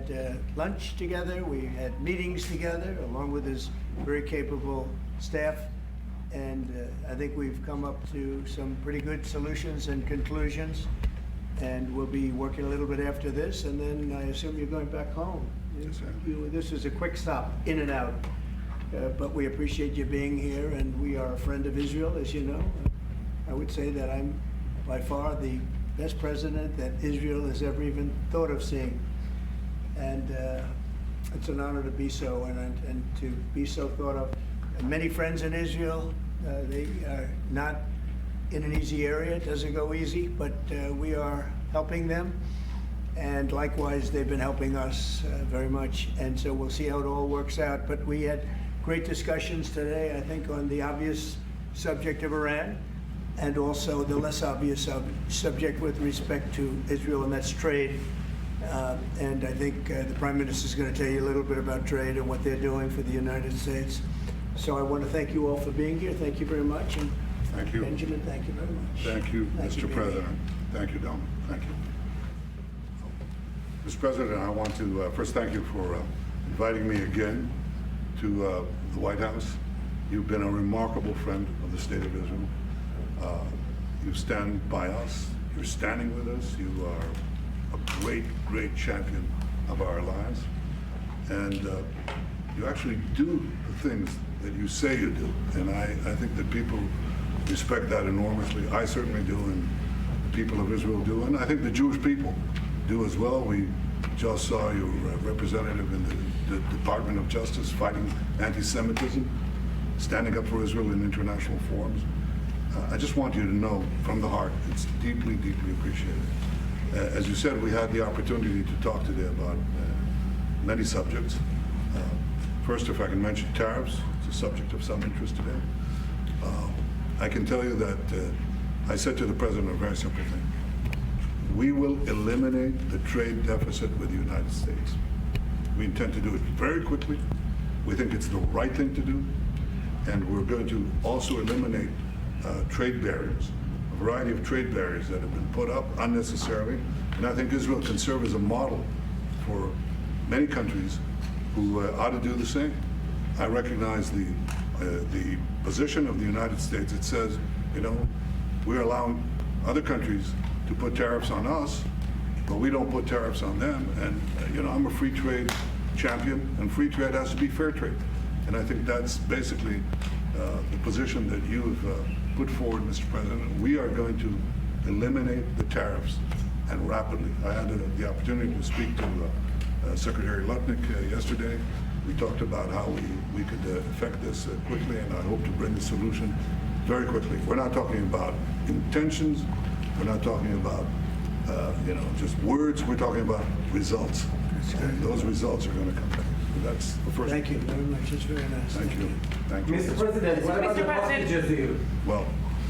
had lunch together, we had meetings together, along with his very capable staff. And I think we've come up to some pretty good solutions and conclusions. And we'll be working a little bit after this, and then I assume you're going back home. Yes, sir. This is a quick stop, in and out. But we appreciate you being here, and we are a friend of Israel, as you know. I would say that I'm by far the best president that Israel has ever even thought of seeing. And it's an honor to be so, and to be so thought of. And many friends in Israel, they are not in an easy area. It doesn't go easy, but we are helping them. And likewise, they've been helping us very much. And so we'll see how it all works out. But we had great discussions today, I think, on the obvious subject of Iran, and also the less obvious subject with respect to Israel, and that's trade. And I think the Prime Minister is going to tell you a little bit about trade and what they're doing for the United States. So I want to thank you all for being here. Thank you very much. And Thank you. Benjamin, thank you very much. Thank you, Thank you, Mr. President. Thank you, Don. Thank you. Mr. President, I want to first thank you for inviting me again to the White House. You've been a remarkable friend of the State of Israel. You stand by us. You're standing with us. You are a great, great champion of our alliance. And you actually do the things that you say you do. And I think that people respect that enormously. I certainly do, and the people of Israel do, and I think the Jewish people do as well. We just saw your representative in the Department of Justice fighting anti-Semitism, standing up for Israel in international forums. I just want you to know from the heart, it's deeply, deeply appreciated. As you said, we had the opportunity to talk today about many subjects. First, if I can mention tariffs, it's a subject of some interest today. I can tell you that I said to the President a very simple thing. We will eliminate the trade deficit with the United States. We intend to do it very quickly. We think it's the right thing to do. And we're going to also eliminate trade barriers, a variety of trade barriers that have been put up unnecessarily. And I think Israel can serve as a model for many countries who ought to do the same. I recognize the position of the United States. It says, you know, we're allowing other countries to put tariffs on us, but we don't put tariffs on them. And, you know, I'm a free trade champion, and free trade has to be fair trade. And I think that's basically the position that you've put forward, Mr. President. We are going to eliminate the tariffs, and rapidly. I had the opportunity to speak to Secretary Lutnick yesterday. We talked about how we could effect this quickly, and I hope to bring a solution very quickly. We're not talking about intentions. We're not talking about you know, just words. We're talking about results. And those results are going to come back. So that's the first. Thank you very much. It's very nice. Thank you. Thank you. Mr. President, what about the hostages deal? Well,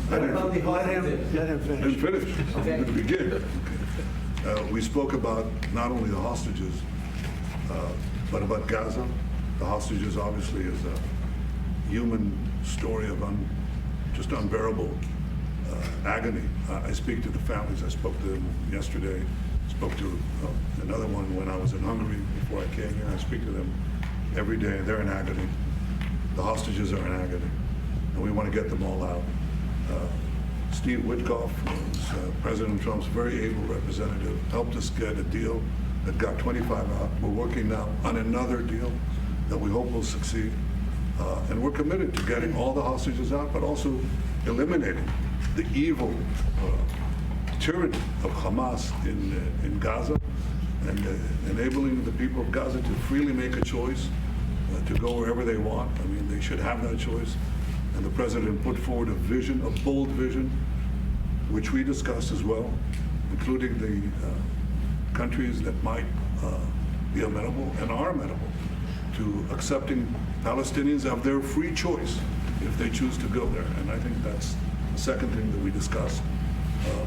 What about the hostages? Let him I didn't finish. finish. Okay. I'm going to begin. We spoke about not only the hostages, but about Gaza. The hostages obviously is a human story of just unbearable agony. I speak to the families. I spoke to them yesterday. Spoke to another one when I was in Hungary before I came here. I speak to them every day. They're in agony. The hostages are in agony, and we want to get them all out. Steve Witkoff was President Trump's very able representative, helped us get a deal that got 25 out. We're working now on another deal that we hope will succeed. And we're committed to getting all the hostages out, but also eliminating the evil tyranny of Hamas in Gaza, and enabling the people of Gaza to freely make a choice to go wherever they want. I mean, they should have that choice. And the President put forward a vision, a bold vision, which we discussed as well, including the countries that might be amenable and are amenable to accepting Palestinians of their free choice if they choose to go there. And I think that's the second thing that we discussed.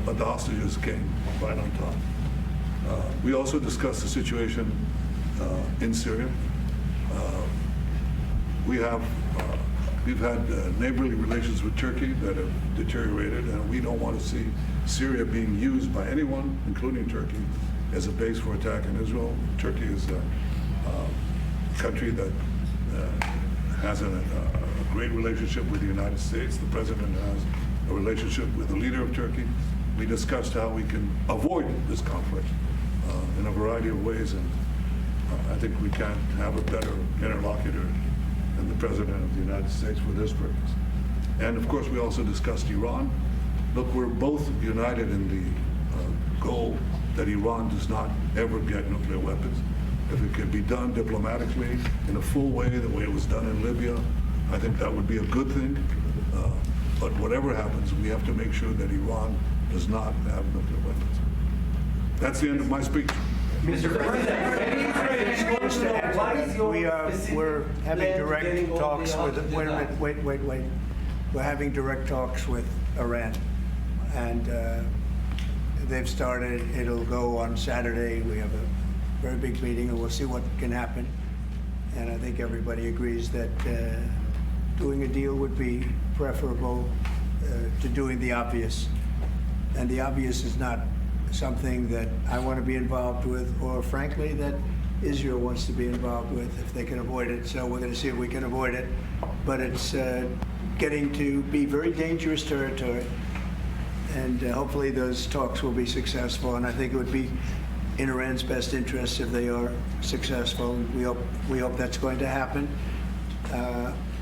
But the hostages came right on top. We also discussed the situation in Syria. We've had neighborly relations with Turkey that have deteriorated, and we don't want to see Syria being used by anyone, including Turkey, as a base for attack in Israel. Turkey is a country that has a great relationship with the United States. The president has a relationship with the leader of Turkey. We discussed how we can avoid this conflict in a variety of ways, and I think we can't have a better interlocutor than the President of the United States for this purpose. And of course, we also discussed Iran. Look, we're both united in the goal that Iran does not ever get nuclear weapons. If it can be done diplomatically in a full way, the way it was done in Libya, I think that would be a good thing. But whatever happens, we have to make sure that Iran does not have nuclear weapons. That's the end of my speech. Mr. President, We're having direct talks with, wait. We're having direct talks with Iran. And they've started, it'll go on Saturday. We have a very big meeting and we'll see what can happen. And I think everybody agrees that doing a deal would be preferable to doing the obvious. And the obvious is not something that I want to be involved with, or frankly, that Israel wants to be involved with if they can avoid it. So we're going to see if we can avoid it. But it's getting to be very dangerous territory. And hopefully those talks will be successful. And I think it would be in Iran's best interest if they are successful. We hope that's going to happen.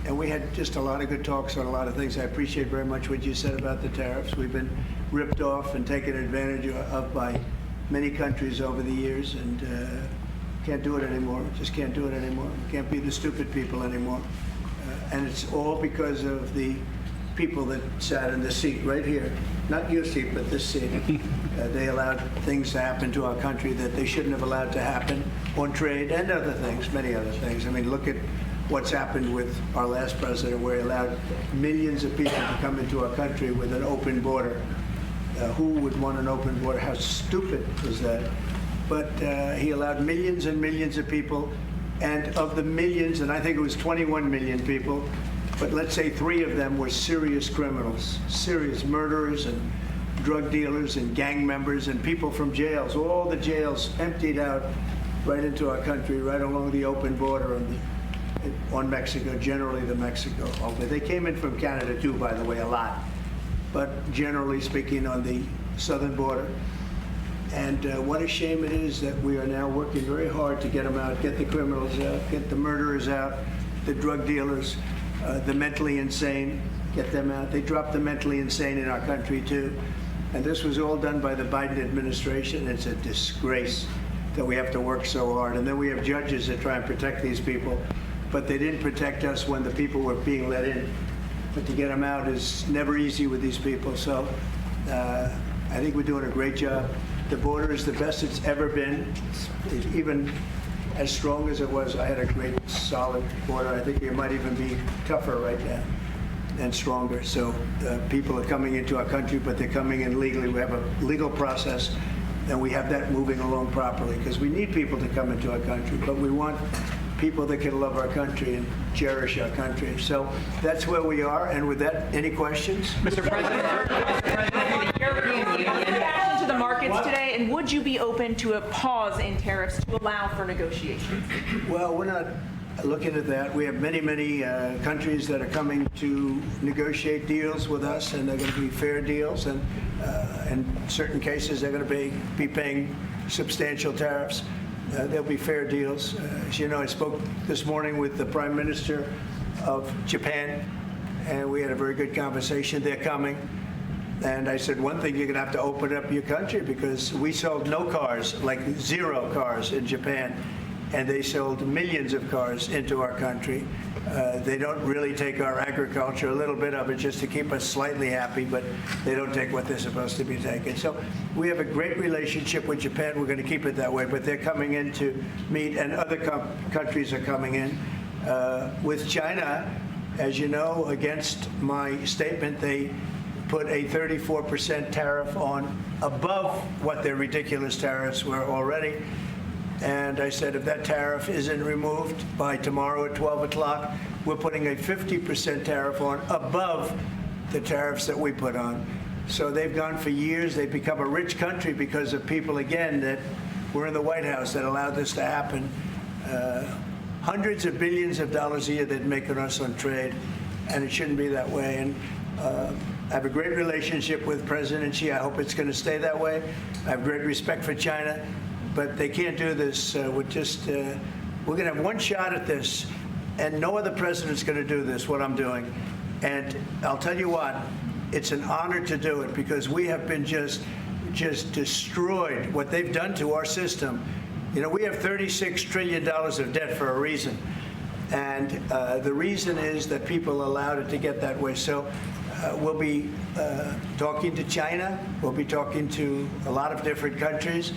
And we had just a lot of good talks on a lot of things. I appreciate very much what you said about the tariffs. We've been ripped off and taken advantage of by many countries over the years, and can't do it anymore. Just can't do it anymore. Can't be the stupid people anymore. And it's all because of the people that sat in the seat right here. Not your seat, but this seat. They allowed things to happen to our country that they shouldn't have allowed to happen on trade and other things, many other things. I mean, look at what's happened with our last president, where he allowed millions of people to come into our country with an open border. Who would want an open border? How stupid is that? But he allowed millions and millions of people, and of the millions, and I think it was 21 million people, but let's say 3 of them were serious criminals, serious murderers and drug dealers and gang members and people from jails. All the jails emptied out right into our country, right along the open border on Mexico, generally the Mexico. They came in from Canada too, by the way, a lot. But generally speaking, on the southern border. And what a shame it is that we are now working very hard to get them out, get the criminals out, get the murderers out, the drug dealers, the mentally insane, get them out. They dropped the mentally insane in our country too. And this was all done by the Biden administration. It's a disgrace that we have to work so hard. And then we have judges that try and protect these people. But they didn't protect us when the people were being let in. But to get them out is never easy with these people. So I think we're doing a great job. The border is the best it's ever been. It's even as strong as it was. I had a great, solid border. I think it might even be tougher right now and stronger. So people are coming into our country, but they're coming in legally. We have a legal process, and we have that moving along properly because we need people to come into our country, but we want people that can love our country and cherish our country. So that's where we are. And with that, any questions? Mr. President, the European Union back into the markets today, and would you be open to a pause in tariffs to allow for negotiations? Well, we're not looking at that. We have many, many countries that are coming to negotiate deals with us, and they're going to be fair deals. And in certain cases, they're going to be paying substantial tariffs. There'll be fair deals. As you know, I spoke this morning with the Prime Minister of Japan, and we had a very good conversation. They're coming. And I said, one thing, you're going to have to open up your country because we sold no cars, like 0 cars in Japan, and they sold millions of cars into our country. They don't really take our agriculture, a little bit of it just to keep us slightly happy, but they don't take what they're supposed to be taking. So we have a great relationship with Japan. We're going to keep it that way, but they're coming in to meet, and other countries are coming in. With China, as you know, against my statement, they put a 34% tariff on above what their ridiculous tariffs were already. And I said, if that tariff isn't removed by tomorrow at 12 o'clock, we're putting a 50% tariff on above the tariffs that we put on. So they've gone for years. They've become a rich country because of people, again, that were in the White House that allowed this to happen. Hundreds of billions of dollars a year they'd make on us on trade, and it shouldn't be that way. And I have a great relationship with President Xi. I hope it's going to stay that way. I have great respect for China, but they can't do this with just, we're going to have one shot at this, and no other president's going to do this, what I'm doing. And I'll tell you what, it's an honor to do it because we have been just destroyed, what they've done to our system. You know, we have $36 trillion of debt for a reason. And the reason is that people allowed it to get that way. So we'll be talking to China. We'll be talking to a lot of different countries.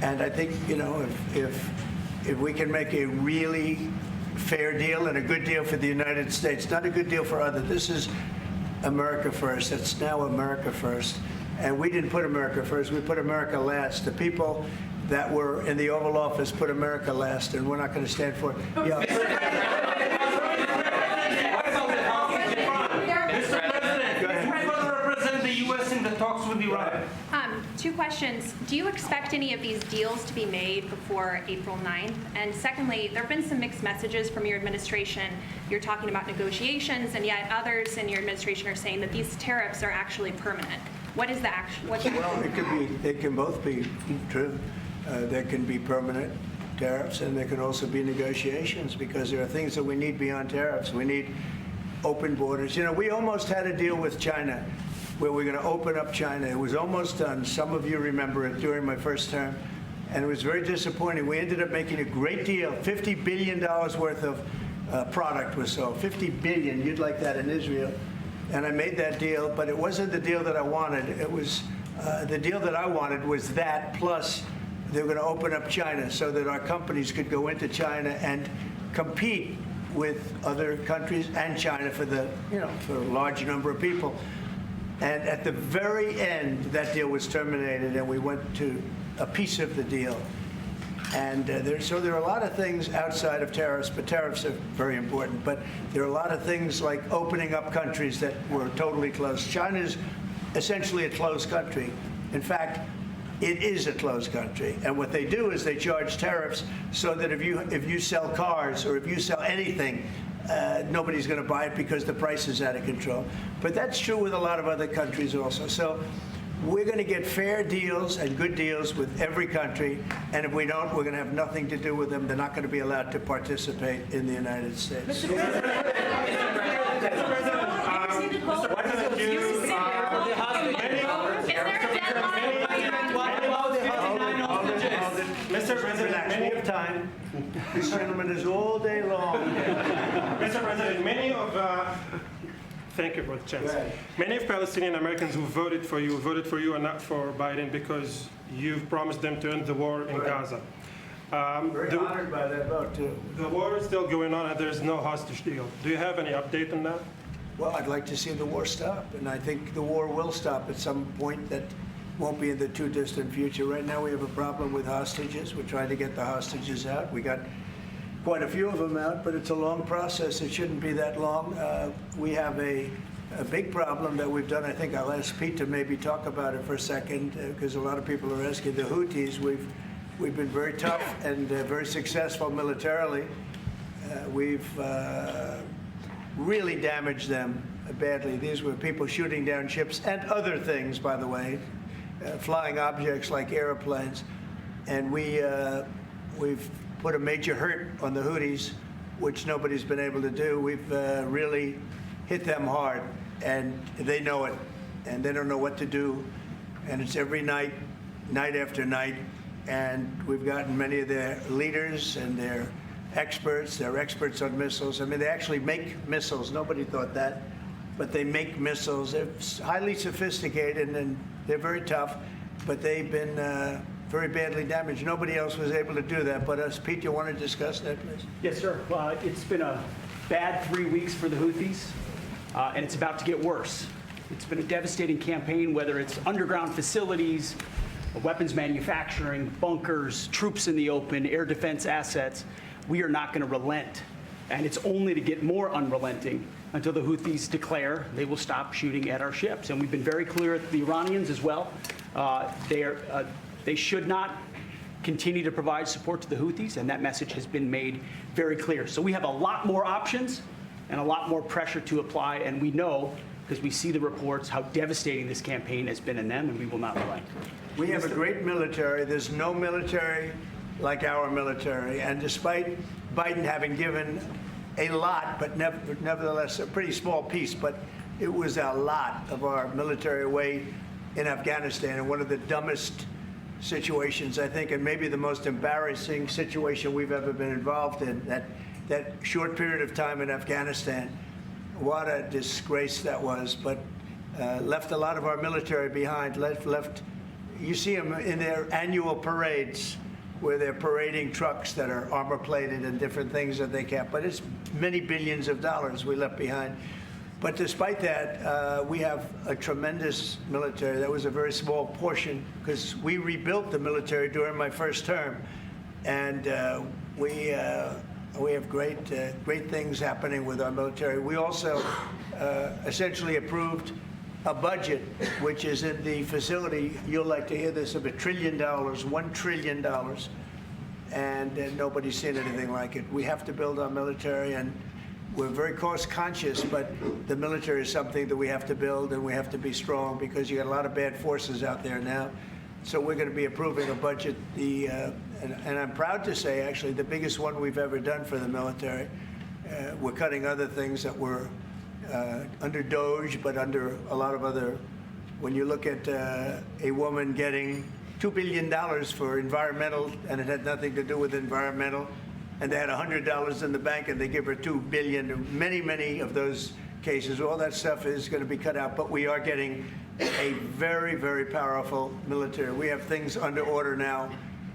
And I think, you know, if we can make a really fair deal and a good deal for the United States, not a good deal for others. This is America first. It's now America first. And we didn't put America first. We put America last. The people that were in the Oval Office put America last, and we're not going to stand for it. Yeah. Talks with Iran. Two questions. Do you expect any of these deals to be made before April 9th? And secondly, there have been some mixed messages from your administration. You're talking about negotiations, and yet others in your administration are saying that these tariffs are actually permanent. What is the action? Well, it could be. They can both be true. There can be permanent tariffs, and there can also be negotiations because there are things that we need beyond tariffs. We need open borders. You know, we almost had a deal with China where we're going to open up China. It was almost done. Some of you remember it during my first term, and it was very disappointing. We ended up making a great deal. $50 billion worth of product was sold. $50 billion. You'd like that in Israel. And I made that deal, but it wasn't the deal that I wanted. It was the deal that I wanted was that, plus they were going to open up China so that our companies could go into China and compete with other countries and China for the, you know, for a large number of people. And at the very end, that deal was terminated, and we went to a piece of the deal. And so there are a lot of things outside of tariffs, but tariffs are very important. But there are a lot of things like opening up countries that were totally closed. China is essentially a closed country. In fact, it is a closed country. And what they do is they charge tariffs so that if you sell cars or if you sell anything, nobody's going to buy it because the price is out of control. But that's true with a lot of other countries also. So we're going to get fair deals and good deals with every country. And if we don't, we're going to have nothing to do with them. They're not going to be allowed to participate in the United States. Mr. President, Relax, we have time. This gentleman is all day long. Mr. President, thank you for the chance. Many of Palestinian Americans who voted for you and not for Biden because you've promised them to end the war in Gaza. Very honored by that vote, too. The war is still going on and there's no hostage deal. Do you have any update on that? Well, I'd like to see the war stop, and I think the war will stop at some point that won't be in the too distant future. Right now we have a problem with hostages. We're trying to get the hostages out. We got quite a few of them out, but it's a long process. It shouldn't be that long. We have a big problem that we've done. I think I'll ask Pete to maybe talk about it for a second, because a lot of people are asking. The Houthis, we've been very tough and very successful militarily. We've really damaged them badly. These were people shooting down ships and other things, by the way, flying objects like airplanes. And we've put a major hurt on the Houthis, which nobody's been able to do. We've really hit them hard, and they know it, and they don't know what to do. And it's every night, night after night. And we've gotten many of their leaders and their experts. They're experts on missiles. I mean, they actually make missiles. Nobody thought that. But they make missiles. They're highly sophisticated, and they're very tough. But they've been very badly damaged. Nobody else was able to do that but us. Pete, you want to discuss that, please? Yes, sir. It's been a bad 3 weeks for the Houthis, and it's about to get worse. It's been a devastating campaign, whether it's underground facilities, weapons manufacturing, bunkers, troops in the open, air defense assets. We are not going to relent, and it's only to get more unrelenting until the Houthis declare they will stop shooting at our ships. And we've been very clear with the Iranians as well. They should not continue to provide support to the Houthis, and that message has been made very clear. So we have a lot more options and a lot more pressure to apply, and we know, because we see the reports, how devastating this campaign has been in them, and we will not relent. We have a great military. There's no military like our military. And despite Biden having given a lot, but nevertheless a pretty small piece, but it was a lot of our military away in Afghanistan, and one of the dumbest situations, I think, and maybe the most embarrassing situation we've ever been involved in, that short period of time in Afghanistan. What a disgrace that was, but left a lot of our military behind. You see them in their annual parades where they're parading trucks that are armor plated and different things that they can't, but it's many billions of dollars we left behind. But despite that, we have a tremendous military. That was a very small portion because we rebuilt the military during my first term, and we have great things happening with our military. We also essentially approved a budget, which is in the facility, you'll like to hear this, of $1 trillion, $1 trillion, and nobody's seen anything like it. We have to build our military, and we're very cost conscious, but the military is something that we have to build, and we have to be strong because you got a lot of bad forces out there now. So we're going to be approving a budget, and I'm proud to say, actually, the biggest one we've ever done for the military. We're cutting other things that were under DOGE, but under a lot of other. When you look at a woman getting $2 billion for environmental, and it had nothing to do with environmental, and they had $100 in the bank, and they give her $2 billion. Many of those cases, all that stuff is going to be cut out. But we are getting a very, very powerful military. We have things under order now,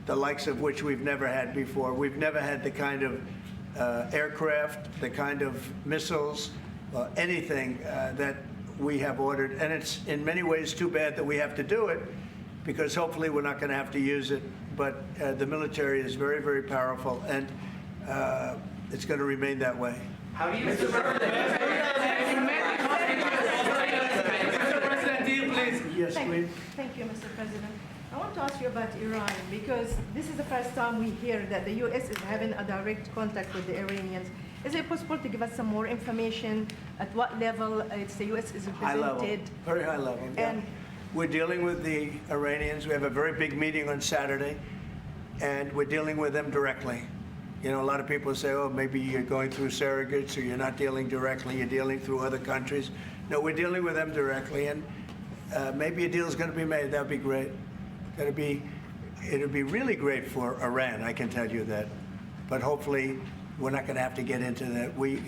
the likes of which we've never had before. We've never had the kind of aircraft, the kind of missiles, anything that we have ordered. And it's in many ways too bad that we have to do it, because hopefully we're not going to have to use it. But the military is very, very powerful, and it's going to remain that way. How do you... Yes, please. Thank you, Mr. President. I want to ask you about Iran, because this is the first time we hear that the U.S. is having a direct contact with the Iranians. Is it possible to give us some more information at what level the U.S. is High level, represented? very high level. Yeah. And we're dealing with the Iranians. We have a very big meeting on Saturday, and we're dealing with them directly. You know, a lot of people say, oh, maybe you're going through surrogates, or you're not dealing directly, you're dealing through other countries. No, we're dealing with them directly, and maybe a deal is going to be made. That would be great. It'd be really great for Iran, I can tell you that. But hopefully, we're not going to have to get into that. We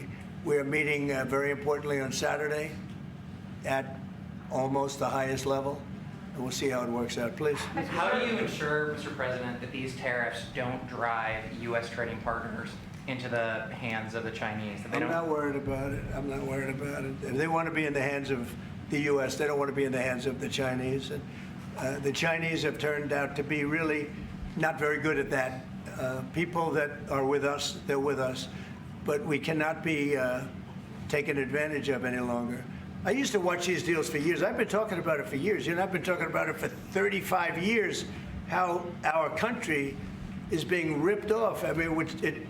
are meeting very importantly on Saturday at almost the highest level, and we'll see how it works out. Please. How do you ensure, Mr. President, that these tariffs don't drive U.S. trading partners into the hands of the Chinese? That they I'm don't... not worried about it. I'm not worried about it. If they want to be in the hands of the U.S., they don't want to be in the hands of the Chinese. And the Chinese have turned out to be really not very good at that. People that are with us, they're with us. But we cannot be taken advantage of any longer. I used to watch these deals for years. I've been talking about it for years. You know, I've been talking about it for 35 years, how our country is being ripped off. I mean,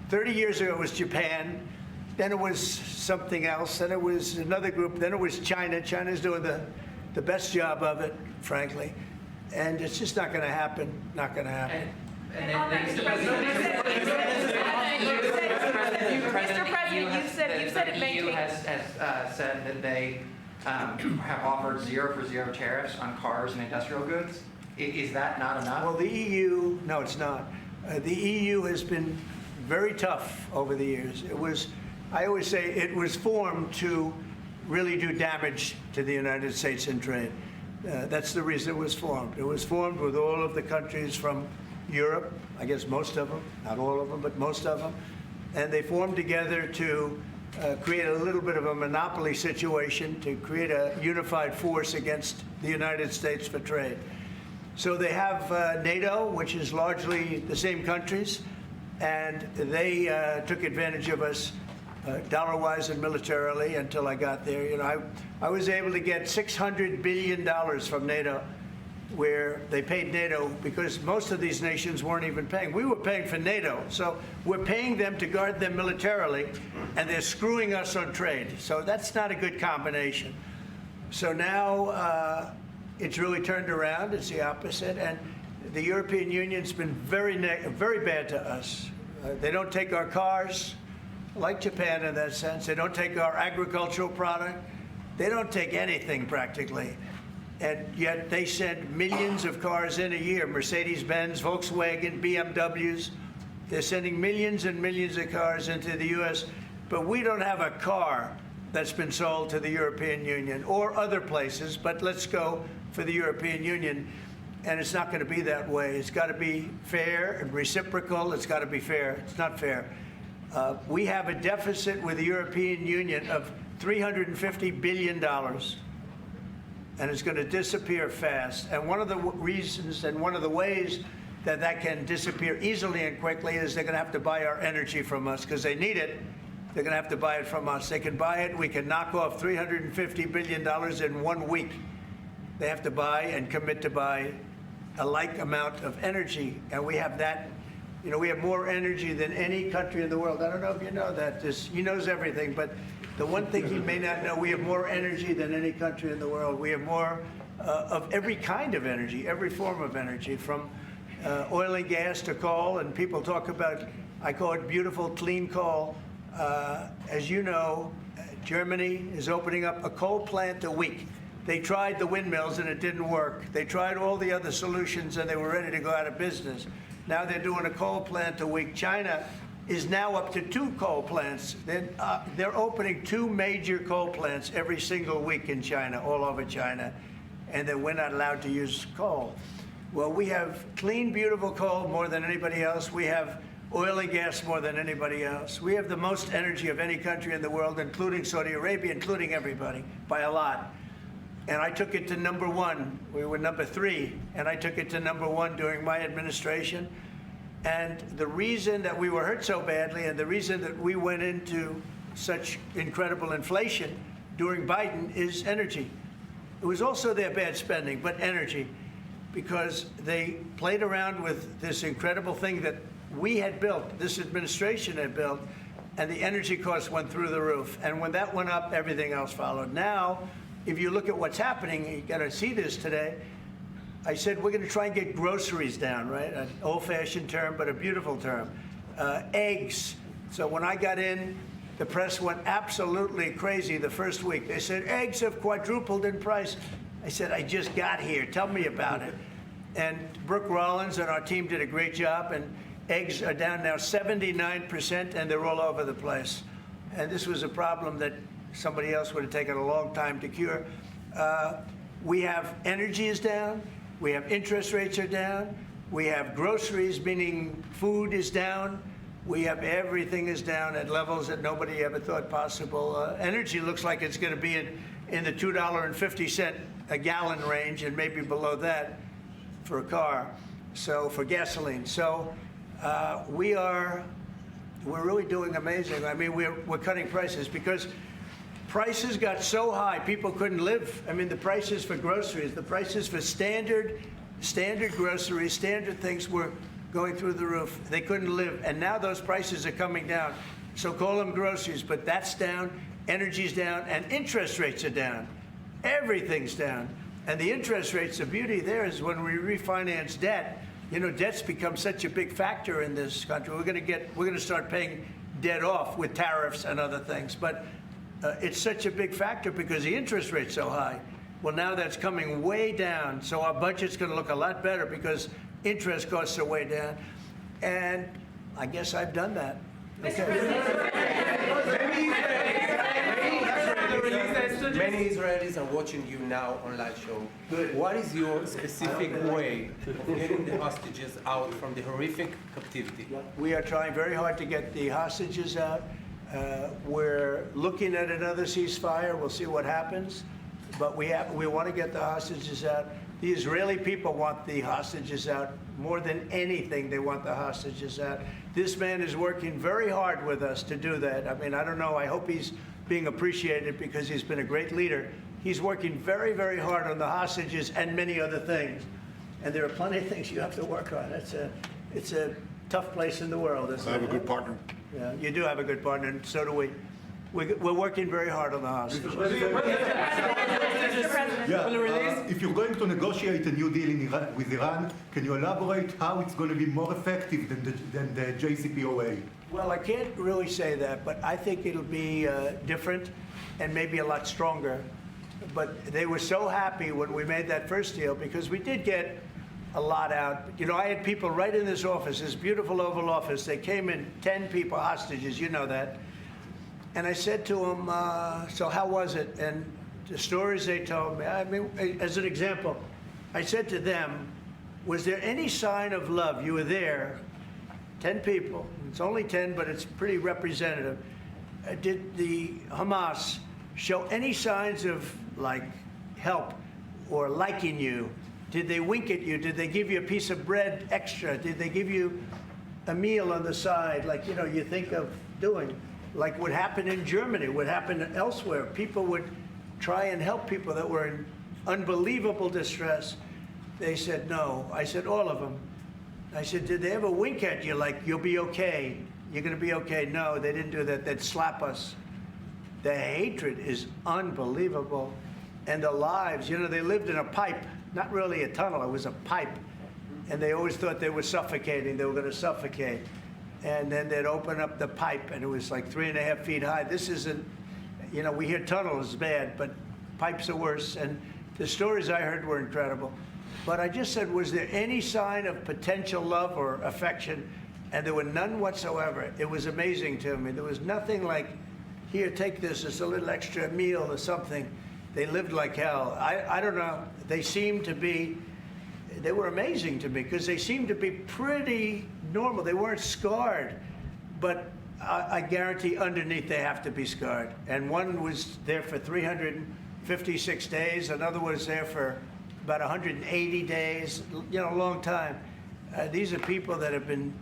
30 years ago it was Japan, then it was something else, then it was another group, then it was China. China's doing the best job of it, frankly. And it's just not going to happen, not going to happen. Mr. President, you said it The EU has said that they have offered zero for zero tariffs on cars and industrial goods. Is that not enough? Well, the EU, no, it's not. The EU has been very tough over the years. I always say it was formed to really do damage to the United States in trade. That's the reason it was formed. It was formed with all of the countries from Europe, I guess most of them, not all of them, but most of them. And they formed together to create a little bit of a monopoly situation, to create a unified force against the United States for trade. So they have NATO, which is largely the same countries, and they took advantage of us dollar-wise and militarily until I got there. You know, I was able to get $600 billion from NATO where they paid NATO because most of these nations weren't even paying. We were paying for NATO. So we're paying them to guard them militarily, and they're screwing us on trade. So that's not a good combination. So now it's really turned around. It's the opposite. And the European Union's been very bad to us. They don't take our cars, like Japan in that sense. They don't take our agricultural product. They don't take anything practically. And yet they send millions of cars in a year, Mercedes-Benz, Volkswagen, BMWs. They're sending millions and millions of cars into the U.S., but we don't have a car that's been sold to the European Union or other places, but let's go for the European Union. And it's not going to be that way. It's got to be fair and reciprocal. It's got to be fair. It's not fair. We have a deficit with the European Union of $350 billion. And it's going to disappear fast. And one of the reasons and one of the ways that that can disappear easily and quickly is they're going to have to buy our energy from us because they need it. They're going to have to buy it from us. They can buy it. We can knock off $350 billion in 1 week. They have to buy and commit to buy a like amount of energy. And we have that. You know, we have more energy than any country in the world. I don't know if you know that. He knows everything, but the one thing he may not know, we have more energy than any country in the world. We have more of every kind of energy, every form of energy, from oil and gas to coal. And people talk about, I call it beautiful, clean coal. As you know, Germany is opening up a coal plant a week. They tried the windmills and it didn't work. They tried all the other solutions and they were ready to go out of business. Now they're doing a coal plant a week. China is now up to 2 coal plants. They're opening 2 major coal plants every single week in China, all over China, and then we're not allowed to use coal. Well, we have clean, beautiful coal more than anybody else. We have oil and gas more than anybody else. We have the most energy of any country in the world, including Saudi Arabia, including everybody, by a lot. And I took it to number 1. We were number 3, and I took it to number 1 during my administration. And the reason that we were hurt so badly and the reason that we went into such incredible inflation during Biden is energy. It was also their bad spending, but energy, because they played around with this incredible thing that we had built, this administration had built, and the energy costs went through the roof. And when that went up, everything else followed. Now, if you look at what's happening, you got to see this today. I said we're going to try and get groceries down, right? An old-fashioned term, but a beautiful term. Eggs. So when I got in, the press went absolutely crazy the first week. They said, eggs have quadrupled in price. I said, I just got here. Tell me about it. And Brooke Rollins and our team did a great job, and eggs are down now 79%, and they're all over the place. And this was a problem that somebody else would have taken a long time to cure. We have energy is down. We have interest rates are down. We have groceries, meaning food is down. We have everything is down at levels that nobody ever thought possible. Energy looks like it's going to be in the $2.50 a gallon range and maybe below that for a car, so for gasoline. So we're really doing amazing. I mean, we're cutting prices because prices got so high, people couldn't live. I mean, the prices for groceries, the prices for standard groceries, standard things were going through the roof. They couldn't live. And now those prices are coming down. So call them groceries, but that's down, energy's down, and interest rates are down. Everything's down. And the interest rates, the beauty there is when we refinance debt, you know, debt's become such a big factor in this country. We're going to start paying debt off with tariffs and other things. But it's such a big factor because the interest rate's so high. Well, now that's coming way down, so our budget's going to look a lot better because interest costs are way down. And I guess I've done that. Many Israelis are watching you now on live show. Good. What is your specific way of getting the hostages out from the horrific captivity? We are trying very hard to get the hostages out. We're looking at another ceasefire. We'll see what happens. But we want to get the hostages out. The Israeli people want the hostages out more than anything. They want the hostages out. This man is working very hard with us to do that. I mean, I don't know. I hope he's being appreciated because he's been a great leader. He's working very, very hard on the hostages and many other things. and there are plenty of things you have to work on. It's a tough place in the world, isn't it? I have a good partner. Yeah, you do have a good partner, and so do we. We're working very hard on the hostage. Mr. President. If you're going to negotiate a new deal with Iran, can you elaborate how it's going to be more effective than the JCPOA? Well, I can't really say that, but I think it'll be different and maybe a lot stronger. But they were so happy when we made that first deal because we did get a lot out. You know, I had people right in this office, this beautiful Oval Office. They came in, 10 people, hostages, you know that. And I said to them, so how was it? And the stories they told me, I mean, as an example, I said to them, was there any sign of love? You were there, 10 people. It's only 10, but it's pretty representative. Did the Hamas show any signs of, like, help or liking you? Did they wink at you? Did they give you a piece of bread extra? Did they give you a meal on the side, like, you know, you think of doing? Like what happened in Germany, what happened elsewhere. People would try and help people that were in unbelievable distress. They said no. I said, all of them. I said, did they ever wink at you like, you'll be okay? You're going to be okay? No, they didn't do that. They'd slap us. The hatred is unbelievable. And the lives, you know, they lived in a pipe, not really a tunnel, it was a pipe. And they always thought they were suffocating, they were going to suffocate. And then they'd open up the pipe, and it was like 3.5 feet high. This isn't, you know, we hear tunnels is bad, but pipes are worse. And the stories I heard were incredible. But I just said, was there any sign of potential love or affection? And there were none whatsoever. It was amazing to me. There was nothing like, here, take this, it's a little extra meal or something. They lived like hell. I don't know. They seemed to be, they were amazing to me because they seemed to be pretty normal. They weren't scarred, but I guarantee underneath they have to be scarred. And one was there for 356 days. Another was there for about 180 days, you know, a long time. These are people that have been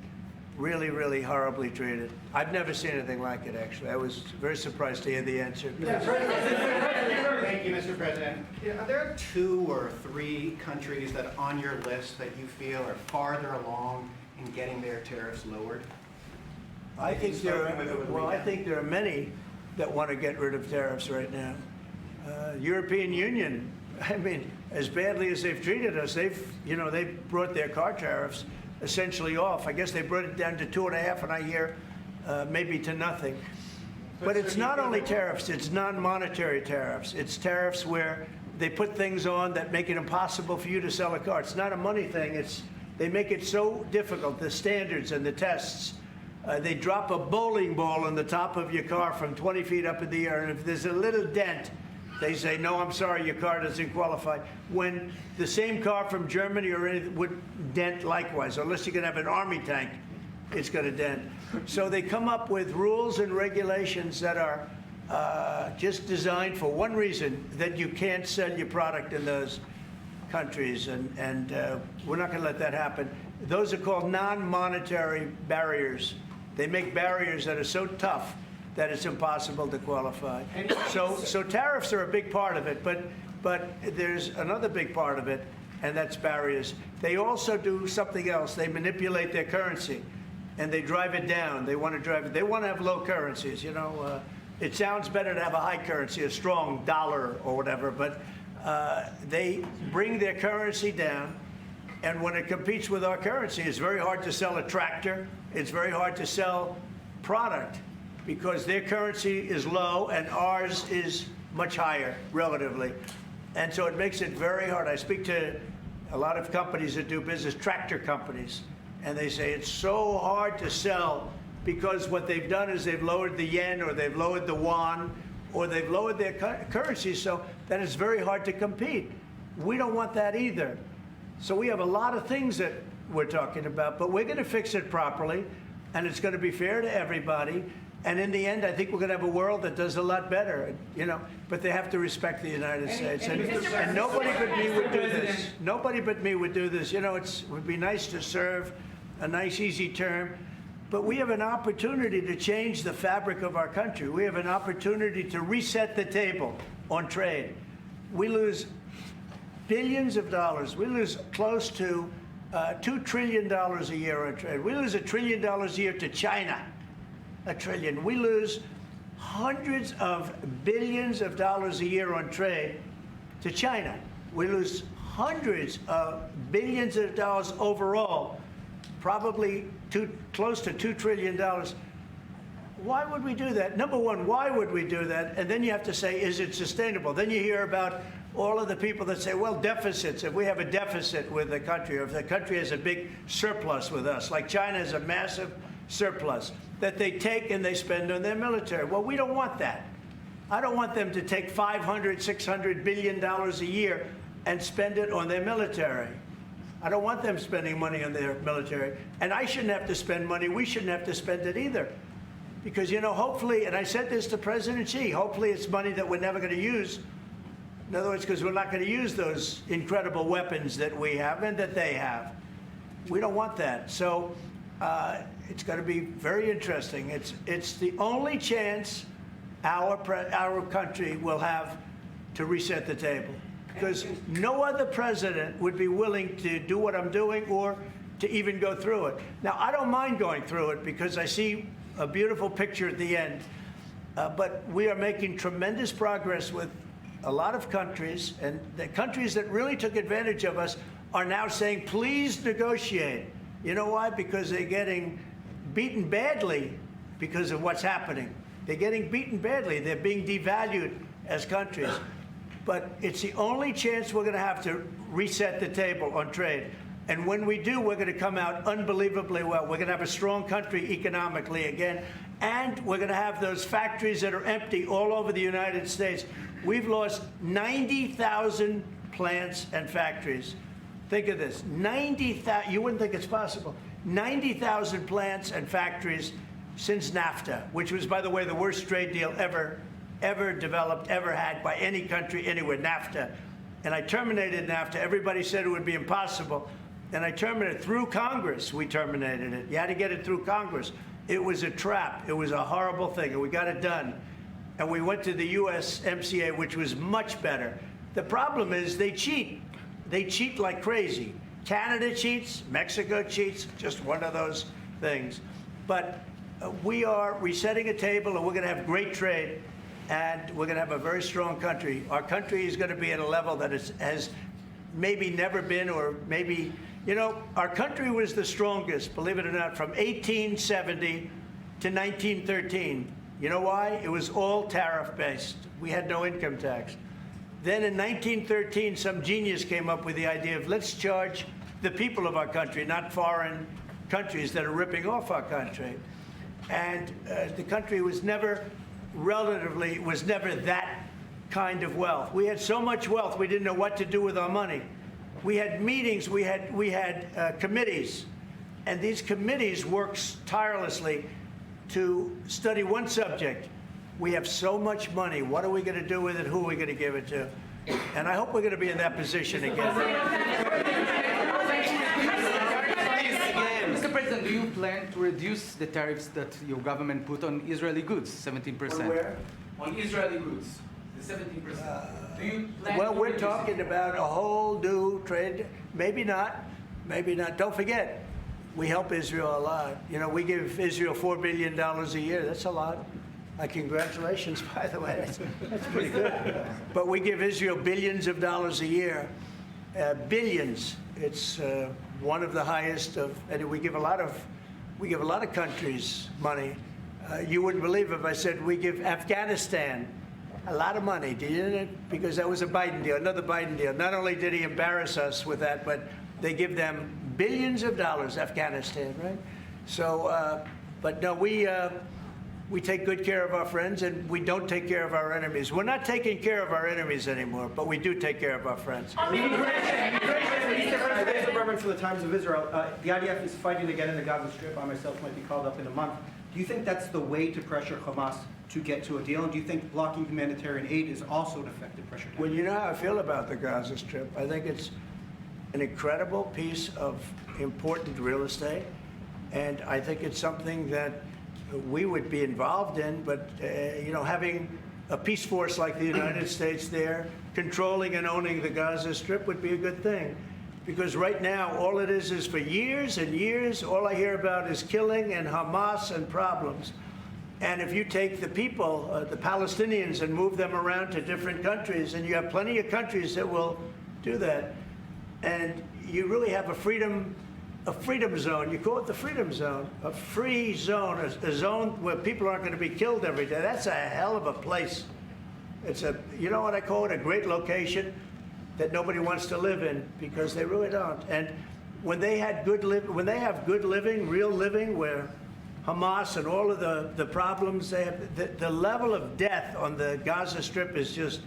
really, really horribly treated. I've never seen anything like it, actually. I was very surprised to hear the answer. Thank you, Mr. President. Are there 2 or 3 countries that are on your list that you feel are farther along in getting their tariffs lowered? I think there are many that want to get rid of tariffs right now. European Union, I mean, as badly as they've treated us, they've brought their car tariffs essentially off. I guess they brought it down to 2.5, and I hear maybe to nothing. But it's not only tariffs, it's non-monetary tariffs. It's tariffs where they put things on that make it impossible for you to sell a car. It's not a money thing. They make it so difficult, the standards and the tests. They drop a bowling ball on the top of your car from 20 feet up in the air, and if there's a little dent, they say, no, I'm sorry, your car doesn't qualify. When the same car from Germany or anything would dent likewise, unless you can have an army tank, it's going to dent. So they come up with rules and regulations that are just designed for one reason, that you can't sell your product in those countries, and we're not going to let that happen. Those are called non-monetary barriers. They make barriers that are so tough that it's impossible to qualify. So tariffs are a big part of it, but there's another big part of it, and that's barriers. They also do something else. They manipulate their currency, and they drive it down. They want to have low currencies. You know, it sounds better to have a high currency, a strong dollar or whatever, but they bring their currency down, and when it competes with our currency, it's very hard to sell a tractor. It's very hard to sell product because their currency is low and ours is much higher relatively. And so it makes it very hard. I speak to a lot of companies that do business, tractor companies, and they say it's so hard to sell because what they've done is they've lowered the yen or they've lowered the yuan or they've lowered their currency, so that it's very hard to compete. We don't want that either. So we have a lot of things that we're talking about, but we're going to fix it properly, and it's going to be fair to everybody. And in the end, I think we're going to have a world that does a lot better, you know, but they have to respect the United States. And nobody but me would do this. Nobody but me would do this. You know, it would be nice to serve a nice, easy term, but we have an opportunity to change the fabric of our country. We have an opportunity to reset the table on trade. We lose billions of dollars. We lose close to $2 trillion a year on trade. We lose $1 trillion a year to China. $1 trillion. We lose hundreds of billions of dollars a year on trade to China. We lose hundreds of billions of dollars overall, probably close to $2 trillion. Why would we do that? Number one, why would we do that? And then you have to say, is it sustainable? Then you hear about all of the people that say, well, deficits. If we have a deficit with the country, or if the country has a big surplus with us, like China has a massive surplus, that they take and they spend on their military. Well, we don't want that. I don't want them to take $500, $600 billion a year and spend it on their military. I don't want them spending money on their military. And I shouldn't have to spend money. We shouldn't have to spend it either. Because, you know, hopefully, and I said this to President Xi, hopefully it's money that we're never going to use. In other words, because we're not going to use those incredible weapons that we have and that they have. We don't want that. So it's going to be very interesting. It's the only chance our country will have to reset the table. Because no other president would be willing to do what I'm doing or to even go through it. Now, I don't mind going through it because I see a beautiful picture at the end. But we are making tremendous progress with a lot of countries, and the countries that really took advantage of us are now saying, please negotiate. You know why? Because they're getting beaten badly because of what's happening. They're getting beaten badly. They're being devalued as countries. But it's the only chance we're going to have to reset the table on trade. And when we do, we're going to come out unbelievably well. We're going to have a strong country economically again. And we're going to have those factories that are empty all over the United States. We've lost 90,000 plants and factories. Think of this, 90,000, you wouldn't think it's possible. 90,000 plants and factories since NAFTA, which was, by the way, the worst trade deal ever developed, ever had by any country anywhere, NAFTA. And I terminated NAFTA. Everybody said it would be impossible. And I terminated it through Congress. We terminated it. You had to get it through Congress. It was a trap. It was a horrible thing, and we got it done. And we went to the USMCA, which was much better. The problem is they cheat. They cheat like crazy. Canada cheats, Mexico cheats, just one of those things. But we are resetting a table, and we're going to have great trade, and we're going to have a very strong country. Our country is going to be at a level that has maybe never been, or maybe, you know, our country was the strongest, believe it or not, from 1870 to 1913. You know why? It was all tariff-based. We had no income tax. Then in 1913, some genius came up with the idea of let's charge the people of our country, not foreign countries that are ripping off our country. And the country was never that kind of wealth. We had so much wealth, we didn't know what to do with our money. We had meetings, we had committees, and these committees worked tirelessly to study one subject. We have so much money. What are we going to do with it? Who are we going to give it to? And I hope we're going to be in that position again. Mr. President, do you plan to reduce the tariffs that your government put on Israeli goods, 17%? On where? On Israeli goods, the 17%. Do you plan Well, to we're reduce talking about a whole new trade. Maybe not. Maybe not. Don't forget, we help Israel a lot. You know, we give Israel $4 billion a year. That's a lot. Congratulations, by the way. That's pretty good. But we give Israel billions of dollars a year. Billions. It's one of the highest of, and we give a lot of countries money. You wouldn't believe if I said we give Afghanistan a lot of money, didn't it? Because that was a Biden deal, another Biden deal. Not only did he embarrass us with that, but they give them billions of dollars, Afghanistan, right? So, but no, we take good care of our friends, and we don't take care of our enemies. We're not taking care of our enemies anymore, but we do take care of our friends. Mr. Berman for the Times of Israel. The IDF is fighting again in the Gaza Strip. I myself might be called up in a month. Do you think that's the way to pressure Hamas to get to a deal? And do you think blocking humanitarian aid is also an effective pressure tactic? Well, you know how I feel about the Gaza Strip. I think it's an incredible piece of important real estate, and I think it's something that we would be involved in, but you know, having a peace force like the United States there, controlling and owning the Gaza Strip would be a good thing. Because right now, all it is for years and years, all I hear about is killing and Hamas and problems. And if you take the people, the Palestinians, and move them around to different countries, and you have plenty of countries that will do that, and you really have a freedom zone. You call it the freedom zone, a free zone, a zone where people aren't going to be killed every day. That's a hell of a place. It's a, you know what I call it, a great location that nobody wants to live in, because they really don't. And when they have good living, real living, where Hamas and all of the problems they have, the level of death on the Gaza Strip is just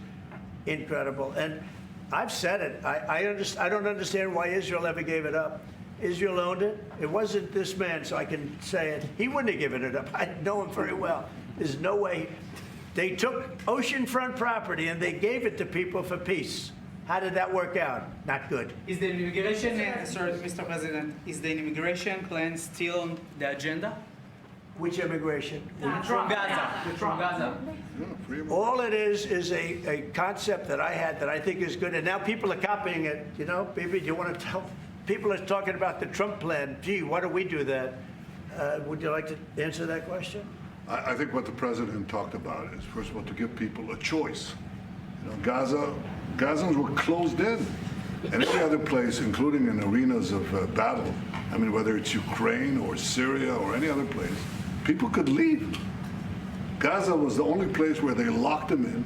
incredible. And I've said it. I don't understand why Israel ever gave it up. Israel owned it. It wasn't this man, so I can say it. He wouldn't have given it up. I know him very well. There's no way. They took oceanfront property and they gave it to people for peace. How did that work out? Not good. Is the immigration, sorry, Mr. President, is the immigration plan still on the agenda? Which immigration? From Gaza. From Gaza. All it is a concept that I had that I think is good, and now people are copying it. You know, maybe you want to tell. People are talking about the Trump plan. Gee, why don't we do that? Would you like to answer that question? I think what the president talked about is, first of all, to give people a choice. You know, Gazans were closed in. And every other place, including in arenas of battle, I mean, whether it's Ukraine or Syria or any other place, people could leave. Gaza was the only place where they locked them in.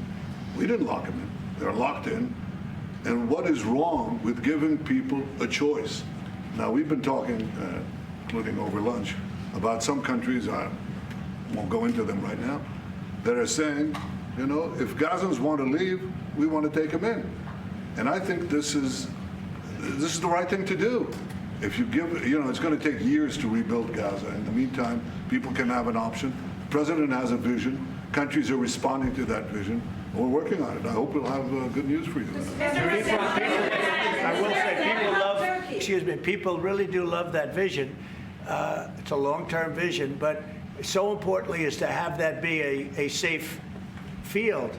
We didn't lock them in. They're locked in. And what is wrong with giving people a choice? Now, we've been talking, including over lunch, about some countries, I won't go into them right now, that are saying, you know, if Gazans want to leave, we want to take them in. And I think this is the right thing to do. If you give, you know, it's going to take years to rebuild Gaza. In the meantime, people can have an option. The president has a vision. Countries are responding to that vision. We're working on it. I hope we'll have good news for you. I will say people really do love that vision. It's a long-term vision, but so importantly is to have that be a safe field,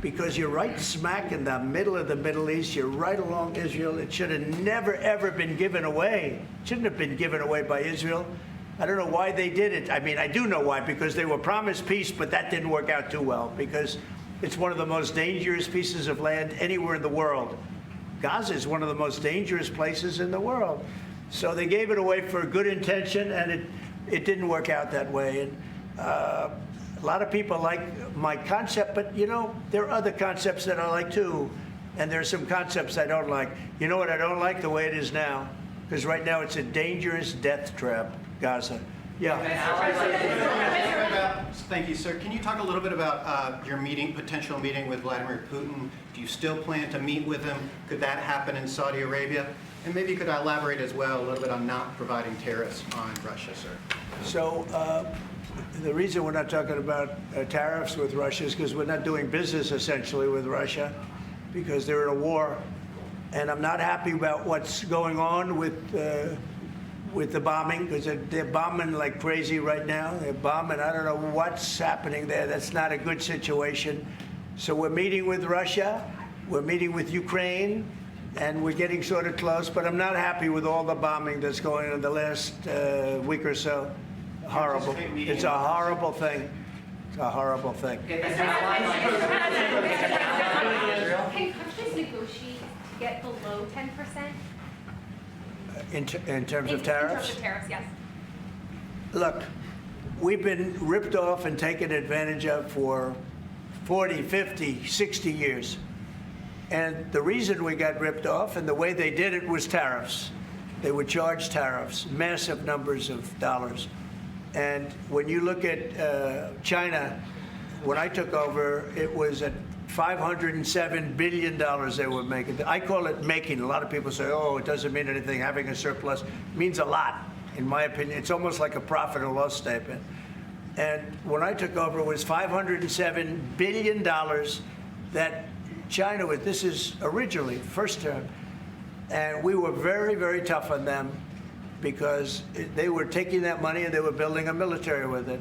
because you're right smack in the middle of the Middle East. You're right along Israel. It should have never, ever been given away. It shouldn't have been given away by Israel. I don't know why they did it. I mean, I do know why, because they were promised peace, but that didn't work out too well, because it's one of the most dangerous pieces of land anywhere in the world. Gaza is one of the most dangerous places in the world. So they gave it away for good intention, and it didn't work out that way. And a lot of people like my concept, but, you know, there are other concepts that I like too. And there are some concepts I don't like. You know what I don't like? The way it is now. Because right now it's a dangerous death trap, Gaza. Yeah. Thank you, sir. Can you talk a little bit about your potential meeting with Vladimir Putin? Do you still plan to meet with him? Could that happen in Saudi Arabia? And maybe you could elaborate as well a little bit on not providing tariffs on Russia, sir. So the reason we're not talking about tariffs with Russia is because we're not doing business essentially with Russia, because they're in a war. And I'm not happy about what's going on with the bombing, because they're bombing like crazy right now. They're bombing. I don't know what's happening there. That's not a good situation. So we're meeting with Russia. We're meeting with Ukraine. And we're getting sort of close. But I'm not happy with all the bombing that's going on the last week or so. Horrible. It's a horrible thing. It's a horrible thing. Can countries negotiate to get below 10%? In terms of tariffs? In terms of tariffs, yes. Look, we've been ripped off and taken advantage of for 40, 50, 60 years. And the reason we got ripped off and the way they did it was tariffs. They would charge tariffs, massive numbers of dollars. And when you look at China, when I took over, it was at $507 billion they were making. I call it making. A lot of people say, oh, it doesn't mean anything. Having a surplus means a lot, in my opinion. It's almost like a profit or loss statement. And when I took over, it was $507 billion that China was, this is originally, first term. And we were very, very tough on them, because they were taking that money and they were building a military with it.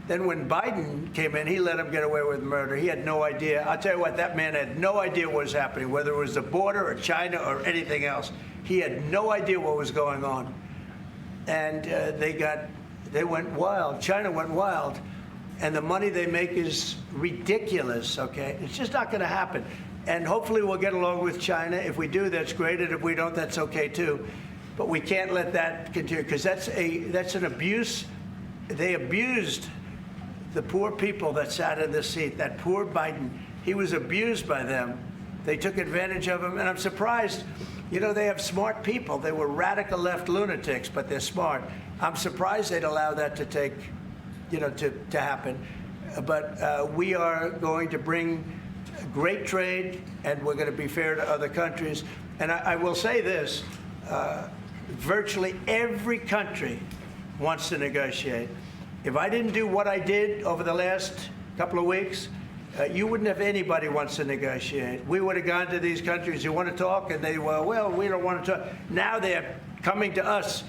Then when Biden came in, he let him get away with murder. He had no idea. I'll tell you what, that man had no idea what was happening, whether it was the border or China or anything else. He had no idea what was going on. And they went wild. China went wild. And the money they make is ridiculous, okay? It's just not going to happen. And hopefully we'll get along with China. If we do, that's great. And if we don't, that's okay too. But we can't let that continue, because that's an abuse. They abused the poor people that sat in this seat. That poor Biden, he was abused by them. They took advantage of him. And I'm surprised, you know, they have smart people. They were radical left lunatics, but they're smart. I'm surprised they'd allow that to take, you know, to happen. But we are going to bring great trade, and we're going to be fair to other countries. And I will say this, virtually every country wants to negotiate. If I didn't do what I did over the last couple of weeks, you wouldn't have anybody wants to negotiate. We would have gone to these countries, you want to talk? And they, well, we don't want to talk. Now they're coming to us.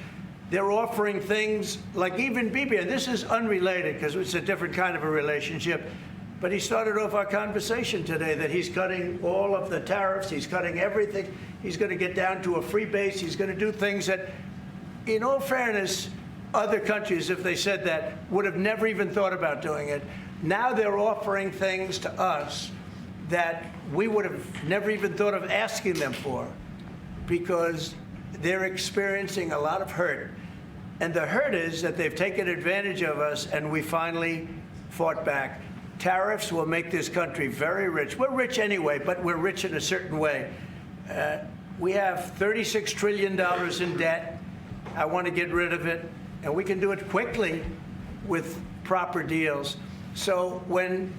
They're offering things like even Bibi, and this is unrelated because it's a different kind of a relationship, but he started off our conversation today that he's cutting all of the tariffs, he's cutting everything, he's going to get down to a free base, he's going to do things that, in all fairness, other countries, if they said that, would have never even thought about doing it. Now they're offering things to us that we would have never even thought of asking them for, because they're experiencing a lot of hurt. And the hurt is that they've taken advantage of us, and we finally fought back. Tariffs will make this country very rich. We're rich anyway, but we're rich in a certain way. We have $36 trillion in debt. I want to get rid of it, and we can do it quickly with proper deals. So when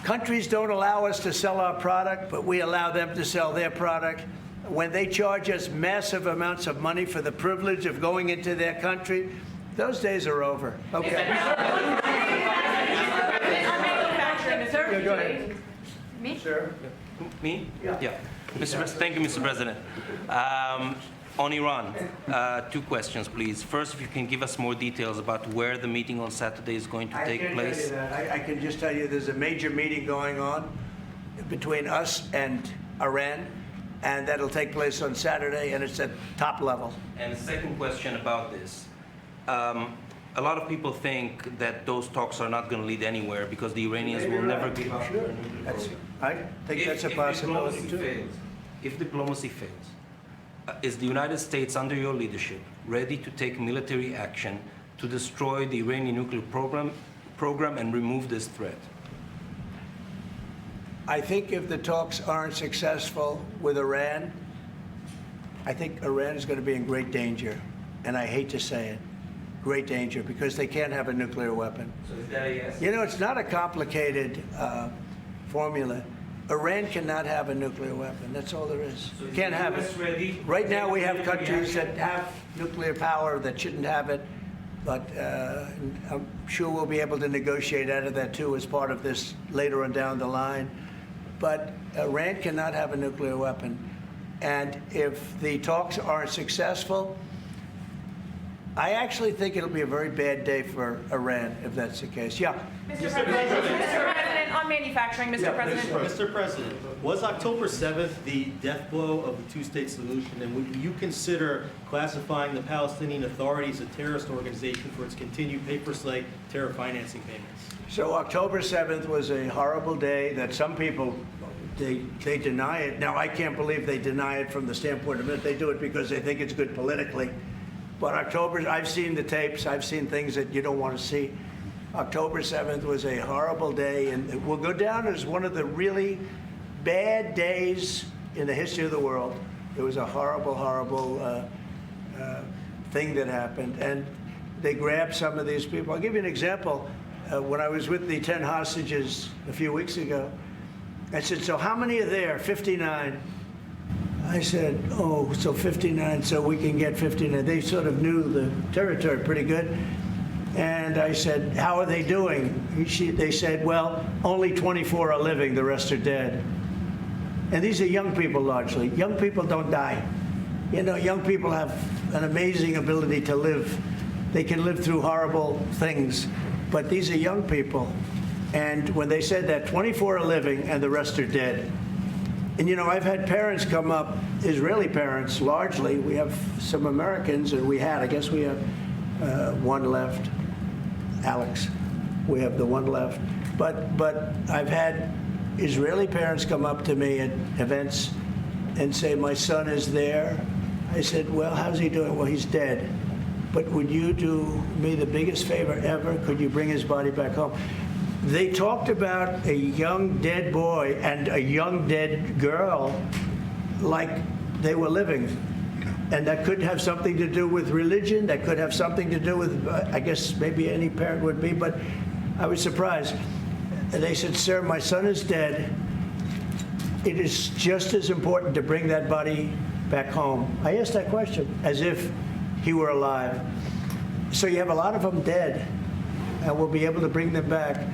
countries don't allow us to sell our product, but we allow them to sell their product, when they charge us massive amounts of money for the privilege of going into their country, those days are over. Okay. Sir, go ahead. Me? Sir? Me? Yeah. Thank you, Mr. President. On Iran, two questions, please. First, if you can give us more details about where the meeting on Saturday is going to take place. Tell you that. I can just tell you there's a major meeting going on between us and Iran, and that'll take place on Saturday, and it's at top level. And the second question about this. A lot of people think that those talks are not going to lead anywhere because the Iranians will never give up. Sure. I think that's a possibility too. If diplomacy fails, is the United States, under your leadership, ready to take military action to destroy the Iranian nuclear program and remove this threat? I think if the talks aren't successful with Iran, I think Iran is going to be in great danger. And I hate to say it, great danger, because they can't have a nuclear weapon. So is that a yes? You know, it's not a complicated formula. Iran cannot have a nuclear weapon. That's all there is. So Can't have it. Ready? Right now, we have countries that have nuclear power that shouldn't have it. But I'm sure we'll be able to negotiate out of that, too, as part of this later on down the line. But Iran cannot have a nuclear weapon. And if the talks aren't successful, I actually think it'll be a very bad day for Iran if that's the case. Yeah. Mr. President, on manufacturing, Mr. President. Mr. President, was October 7th the death blow of the two-state solution, and would you consider classifying the Palestinian Authority as a terrorist organization for its continued pay-for-slay terror financing payments? So October 7th was a horrible day that some people, they deny it. Now, I can't believe they deny it from the standpoint of it. They do it because they think it's good politically. But October, I've seen the tapes. I've seen things that you don't want to see. October 7th was a horrible day, and it will go down as one of the really bad days in the history of the world. It was a horrible, horrible thing that happened. And they grabbed some of these people. I'll give you an example. When I was with the 10 hostages a few weeks ago, I said, so how many are there? 59. I said, oh, so 59, so we can get 59. They sort of knew the territory pretty good. And I said, how are they doing? They said, well, only 24 are living, the rest are dead. And these are young people largely. Young people don't die. You know, young people have an amazing ability to live. They can live through horrible things. but these are young people. And when they said that 24 are living and the rest are dead. And you know, I've had parents come up, Israeli parents largely. We have some Americans, and I guess we have one left, Alex. We have the one left. But I've had Israeli parents come up to me at events and say, my son is there. I said, well, how's he doing? Well, he's dead. But would you do me the biggest favor ever? Could you bring his body back home? They talked about a young dead boy and a young dead girl like they were living. And that could have something to do with religion. That could have something to do with, I guess maybe any parent would be, but I was surprised. And they said, sir, my son is dead. It is just as important to bring that body back home. I asked that question as if he were alive. So you have a lot of them dead, and we'll be able to bring them back.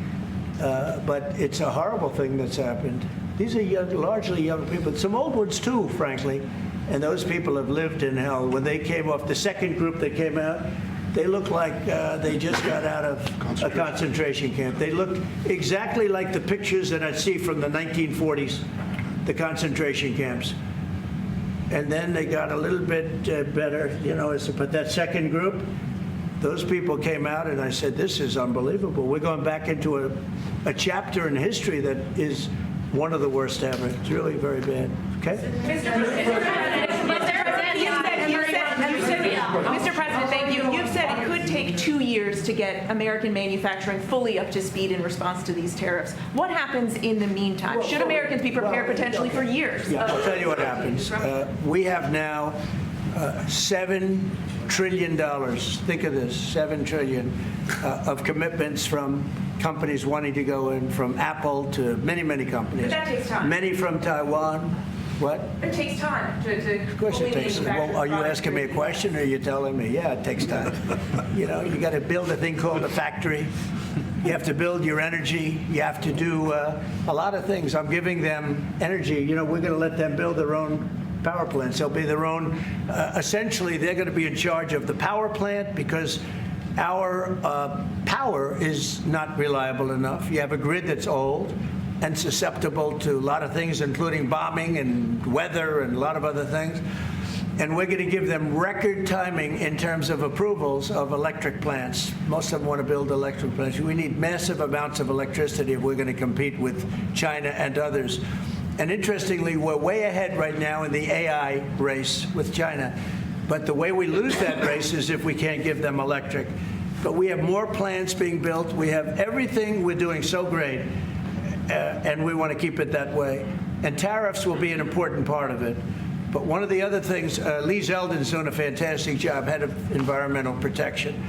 But it's a horrible thing that's happened. These are young, largely young people. Some old ones too, frankly. And those people have lived in hell. When they came off, the second group that came out, they looked like they just got out of a concentration camp. They looked exactly like the pictures that I see from the 1940s, the concentration camps. And then they got a little bit better, you know, but that second group, those people came out, and I said, this is unbelievable. We're going back into a chapter in history that is one of the worst ever. It's really very bad. Okay? Mr. President, thank you. You've said it could take 2 years to get American manufacturing fully up to speed in response to these tariffs. What happens in the meantime? Should Americans be prepared potentially for years? Yeah, I'll tell you what happens. We have now $7 trillion. Think of this, $7 trillion of commitments from companies wanting to go in, from Apple to many, many companies. But that takes time. Many from Taiwan. What? It takes time to Of course it takes time. Well, are you asking me a question, or are you telling me? Yeah, it takes time. You know, you got to build a thing called a factory. You have to build your energy. You have to do a lot of things. I'm giving them energy. You know, we're going to let them build their own power plants. They'll be their own. Essentially, they're going to be in charge of the power plant because our power is not reliable enough. You have a grid that's old and susceptible to a lot of things, including bombing and weather and a lot of other things. And we're going to give them record timing in terms of approvals of electric plants. Most of them want to build electric plants. We need massive amounts of electricity if we're going to compete with China and others. And interestingly, we're way ahead right now in the AI race with China. But the way we lose that race is if we can't give them electric. But we have more plants being built. We have everything. We're doing so great. And we want to keep it that way. And tariffs will be an important part of it. But one of the other things, Lee Zeldin's doing a fantastic job, head of environmental protection.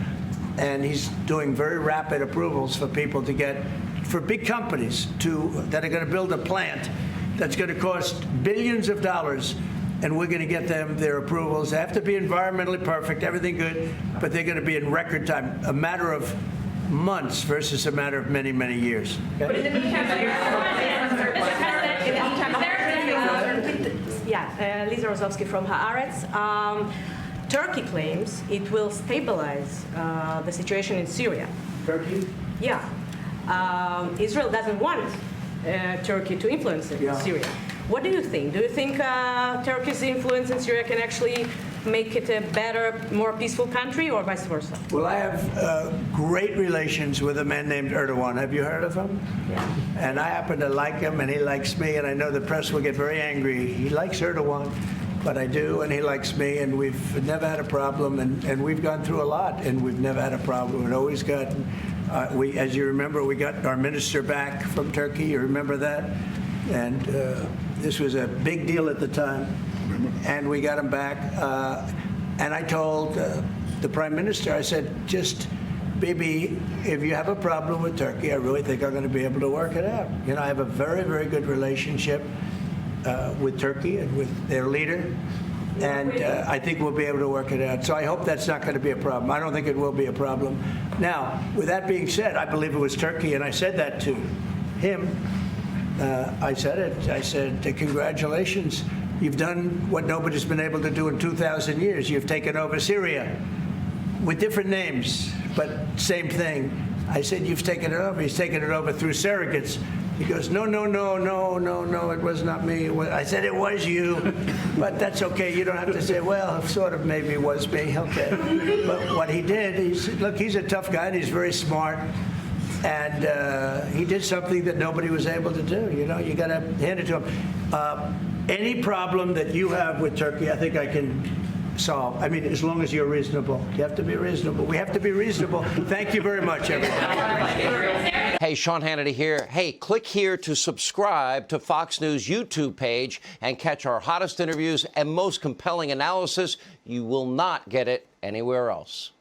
And he's doing very rapid approvals for people to get, for big companies that are going to build a plant that's going to cost billions of dollars. And we're going to get them their approvals. They have to be environmentally perfect, everything good, but they're going to be in record time, a matter of months versus a matter of many, many years. Okay? But in the meantime, Lisa Rosowski from Haaretz. Turkey claims it will stabilize the situation in Syria. Turkey? Yeah. Israel doesn't want Turkey to influence Syria. What do you think? Do you think Turkey's influence in Syria can actually make it a better, more peaceful country, or vice versa? Well, I have great relations with a man named Erdogan. Have you heard of him? Yeah. And I happen to like him, and he likes me, and I know the press will get very angry. He likes Erdogan, but I do, and he likes me, and we've never had a problem, and we've gone through a lot, and we've never had a problem. We've always gotten, as you remember, we got our minister back from Turkey. You remember that? And this was a big deal at the time. And we got him back. And I told the prime minister, I said, just, Bibi, if you have a problem with Turkey, I really think I'm going to be able to work it out. You know, I have a very, very good relationship with Turkey and with their leader. And I think we'll be able to work it out. So I hope that's not going to be a problem. I don't think it will be a problem. Now, with that being said, I believe it was Turkey, and I said that to him. I said it. I said, congratulations. You've done what nobody's been able to do in 2,000 years. You've taken over Syria with different names, but same thing. I said, you've taken it over. He's taken it over through surrogates. He goes, no, it was not me. I said, it was you. But that's okay. You don't have to say, well, sort of maybe it was me. Okay. But what he did, he said, look, he's a tough guy and he's very smart. And he did something that nobody was able to do. You know, you got to hand it to him. Any problem that you have with Turkey, I think I can solve. I mean, as long as you're reasonable. You have to be reasonable. We have to be reasonable. Thank you very much, everybody. Hey, Sean Hannity here. Hey, click here to subscribe to Fox News YouTube page and catch our hottest interviews and most compelling analysis. You will not get it anywhere else.